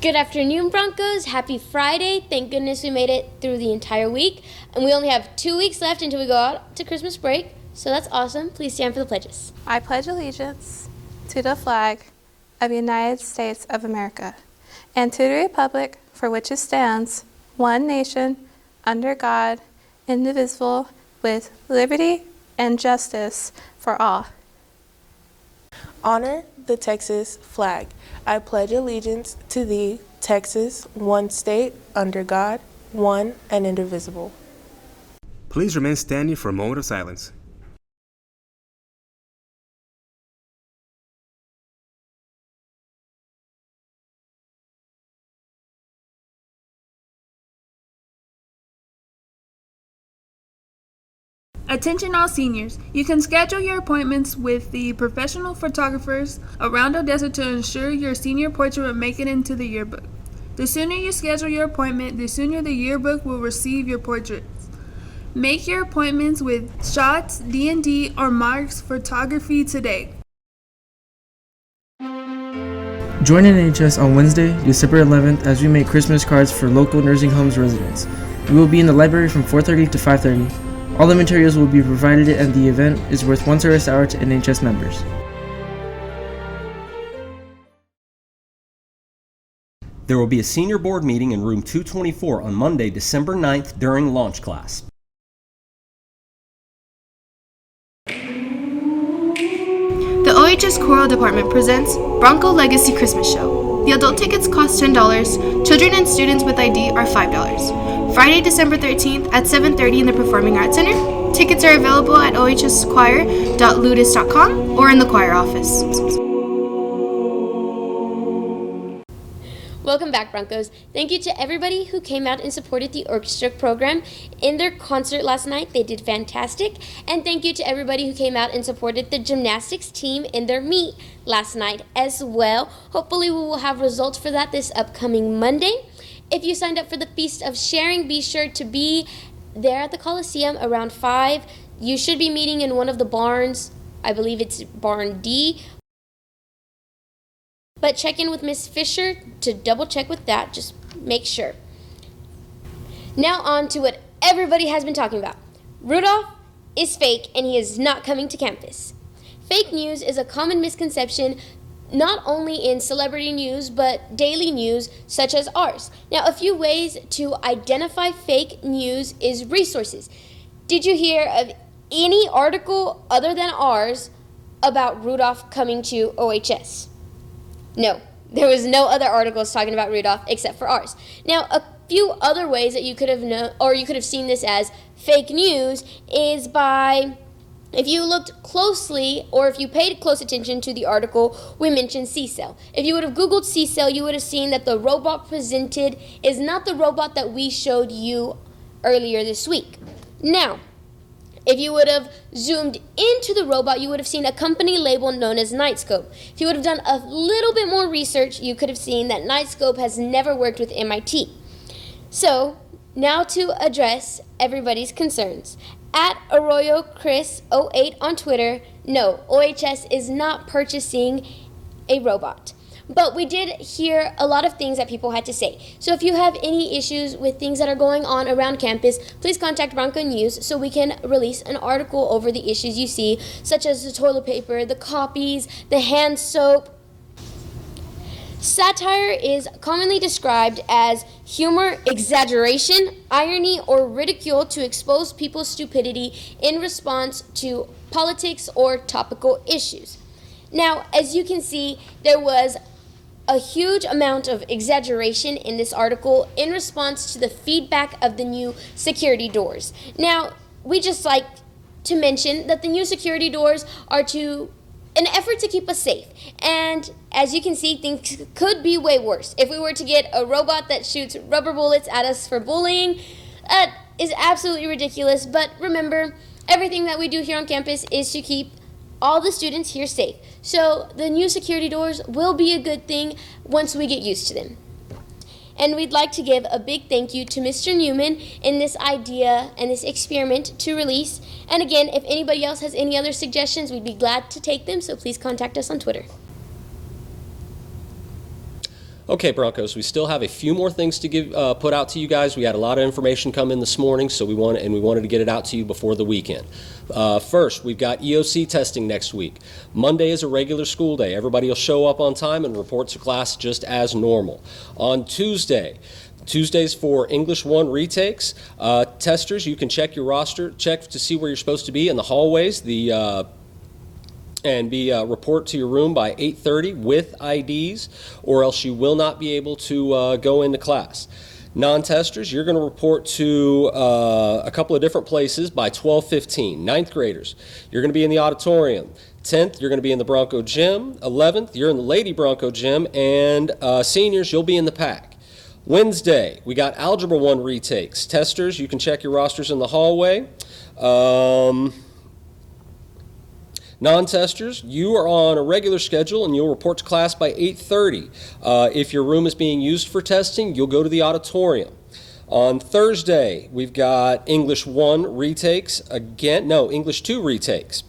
Good afternoon, Broncos. Happy Friday. Thank goodness we made it through the entire week. And we only have 2 weeks left until we go out to Christmas break. So that's awesome. Please stand for the pledges. I pledge allegiance to the flag of the United States of America and to the republic for which it stands, one nation, under God, indivisible, with liberty and justice for all. Honor the Texas flag. I pledge allegiance to thee, Texas, one state, under God, one and indivisible. Please remain standing for a moment of silence. Attention all seniors. You can schedule your appointments with the professional photographers around Odessa to ensure your senior portrait will make it into the yearbook. The sooner you schedule your appointment, the sooner the yearbook will receive your portraits. Make your appointments with Shots, D&D, or Mark's Photography today. Join NHS on Wednesday, December 11th as we make Christmas cards for local nursing homes residents. We will be in the library from 4:30 to 5:30. All the materials will be provided and the event is worth one service hour to NHS members. There will be a senior board meeting in room 224 on Monday, December 9th during launch class. The OHS Choral Department presents Bronco Legacy Christmas Show. The adult tickets cost $10. Children and students with ID are $5. Friday, December 13th at 7:30 in the Performing Arts Center. Tickets are available at ohschoir.ludus.com or in the choir office. Welcome back, Broncos. Thank you to everybody who came out and supported the orchestra program in their concert last night. They did fantastic. And thank you to everybody who came out and supported the gymnastics team in their meet last night as well. Hopefully we will have results for that this upcoming Monday. If you signed up for the Feast of Sharing, be sure to be there at the Coliseum around 5. You should be meeting in one of the barns. I believe it's Barn D. But check in with Miss Fisher to double check with that. Just make sure. Now on to what everybody has been talking about. Rudolph is fake and he is not coming to campus. Fake news is a common misconception not only in celebrity news, but daily news such as ours. Now, a few ways to identify fake news is resources. Did you hear of any article other than ours about Rudolph coming to OHS? No, there was no other articles talking about Rudolph except for ours. Now, a few other ways that you could have known, or you could have seen this as fake news is by, if you looked closely or if you paid close attention to the article, we mentioned C-Cell. If you would have Googled C-Cell, you would have seen that the robot presented is not the robot that we showed you earlier this week. Now, if you would have zoomed into the robot, you would have seen a company label known as Nightscope. If you would have done a little bit more research, you could have seen that Nightscope has never worked with MIT. So, now to address everybody's concerns. At ArroyoChris08 on Twitter, no, OHS is not purchasing a robot. But we did hear a lot of things that people had to say. So if you have any issues with things that are going on around campus, please contact Bronco News so we can release an article over the issues you see, such as the toilet paper, the copies, the hand soap. Satire is commonly described as humor, exaggeration, irony, or ridicule to expose people's stupidity in response to politics or topical issues. Now, as you can see, there was a huge amount of exaggeration in this article in response to the feedback of the new security doors. Now, we just like to mention that the new security doors are an effort to keep us safe. And as you can see, things could be way worse. If we were to get a robot that shoots rubber bullets at us for bullying, that is absolutely ridiculous. But remember, everything that we do here on campus is to keep all the students here safe. So the new security doors will be a good thing once we get used to them. And we'd like to give a big thank you to Mr. Newman in this idea and this experiment to release. And again, if anybody else has any other suggestions, we'd be glad to take them, so please contact us on Twitter. Okay, Broncos, we still have a few more things to put out to you guys. We had a lot of information come in this morning, so we wanted to get it out to you before the weekend. First, we've got EOC testing next week. Monday is a regular school day. Everybody will show up on time and report to class just as normal. On Tuesdays for English 1 retakes. Testers, you can check your roster, check to see where you're supposed to be in the hallways, and report to your room by 8:30 with IDs, or else you will not be able to go into class. Non-testers, you're going to report to a couple of different places by 12:15. 9th graders, you're going to be in the auditorium. 10th, you're going to be in the Bronco gym. 11th, you're in the Lady Bronco gym. And seniors, you'll be in the pack. Wednesday, we got Algebra 1 retakes. Testers, you can check your rosters in the hallway. Non-testers, you are on a regular schedule and you'll report to class by 8:30. If your room is being used for testing, you'll go to the auditorium. On Thursday, we've got English 1 retakes again. No, English 2 retakes.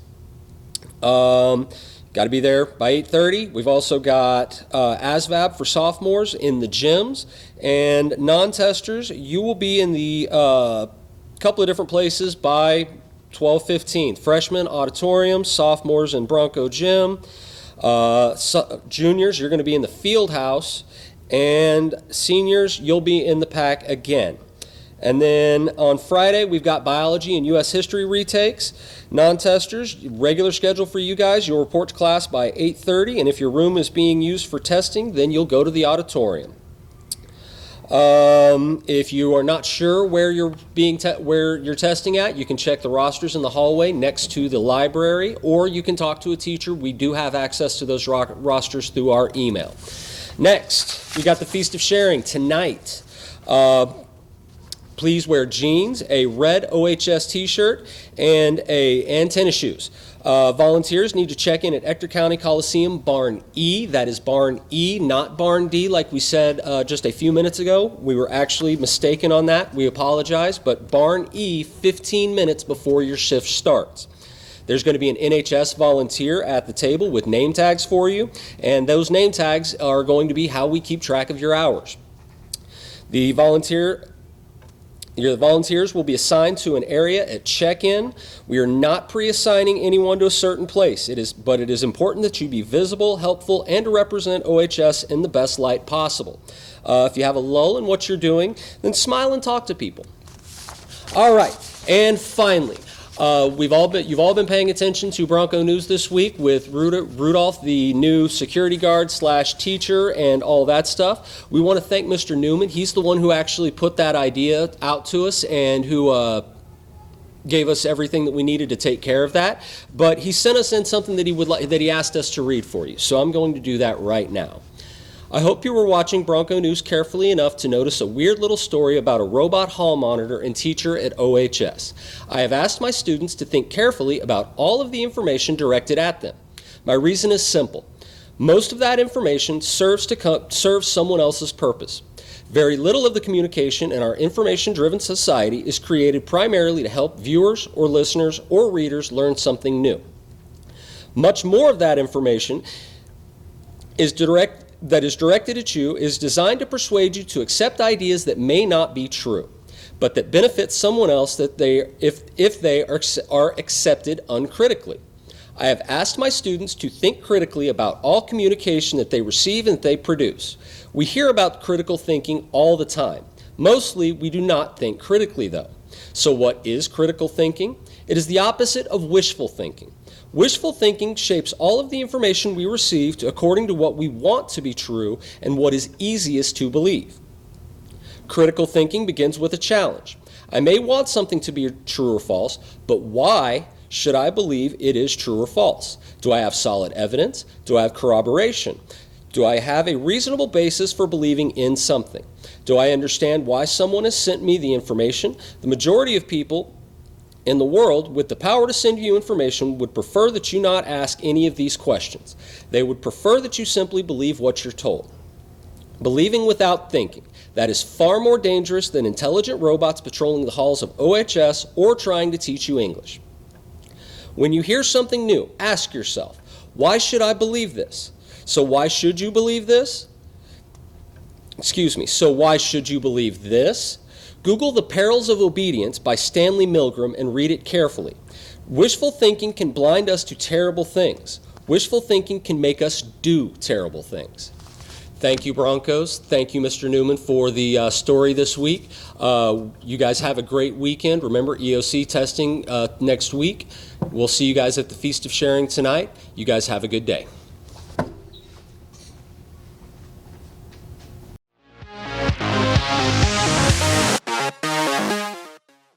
Got to be there by 8:30. We've also got ASVAB for sophomores in the gyms. And non-testers, you will be in the couple of different places by 12:15. Freshmen, auditorium. Sophomores in Bronco gym. Juniors, you're going to be in the field house. And seniors, you'll be in the pack again. And then on Friday, we've got biology and U.S. history retakes. Non-testers, regular schedule for you guys. You'll report to class by 8:30, and if your room is being used for testing, then you'll go to the auditorium. If you are not sure where you're testing at, you can check the rosters in the hallway next to the library, or you can talk to a teacher. We do have access to those rosters through our email. Next, we got the Feast of Sharing tonight. Please wear jeans, a red OHS t-shirt, and tennis shoes. Volunteers need to check in at Ector County Coliseum, Barn E. That is Barn E, not Barn D, like we said just a few minutes ago. We were actually mistaken on that. We apologize, but Barn E, 15 minutes before your shift starts. There's going to be an NHS volunteer at the table with name tags for you, and those name tags are going to be how we keep track of your hours. Your volunteers will be assigned to an area at check-in. We are not pre-assigning anyone to a certain place. But it is important that you be visible, helpful, and to represent OHS in the best light possible. If you have a lull in what you're doing, then smile and talk to people. All right, and finally, you've all been paying attention to Bronco News this week with Rudolph, the new security guard / teacher, and all that stuff. We want to thank Mr. Newman. He's the one who actually put that idea out to us and who gave us everything that we needed to take care of that. But he sent us in something that he asked us to read for you. So I'm going to do that right now. I hope you were watching Bronco News carefully enough to notice a weird little story about a robot hall monitor and teacher at OHS. I have asked my students to think carefully about all of the information directed at them. My reason is simple. Most of that information serves someone else's purpose. Very little of the communication in our information-driven society is created primarily to help viewers or listeners or readers learn something new. Much more of that information that is directed at you is designed to persuade you to accept ideas that may not be true, but that benefit someone else if they are accepted uncritically. I have asked my students to think critically about all communication that they receive and that they produce. We hear about critical thinking all the time. Mostly, we do not think critically, though. So what is critical thinking? It is the opposite of wishful thinking. Wishful thinking shapes all of the information we receive according to what we want to be true and what is easiest to believe. Critical thinking begins with a challenge. I may want something to be true or false, but why should I believe it is true or false? Do I have solid evidence? Do I have corroboration? Do I have a reasonable basis for believing in something? Do I understand why someone has sent me the information? The majority of people in the world with the power to send you information would prefer that you not ask any of these questions. They would prefer that you simply believe what you're told. Believing without thinking. That is far more dangerous than intelligent robots patrolling the halls of OHS or trying to teach you English. When you hear something new, ask yourself, why should I believe this? So why should you believe this? So why should you believe this? Google The Perils of Obedience by Stanley Milgram and read it carefully. Wishful thinking can blind us to terrible things. Wishful thinking can make us do terrible things. Thank you, Broncos. Thank you, Mr. Newman, for the story this week. You guys have a great weekend. Remember, EOC testing next week. We'll see you guys at the Feast of Sharing tonight. You guys have a good day.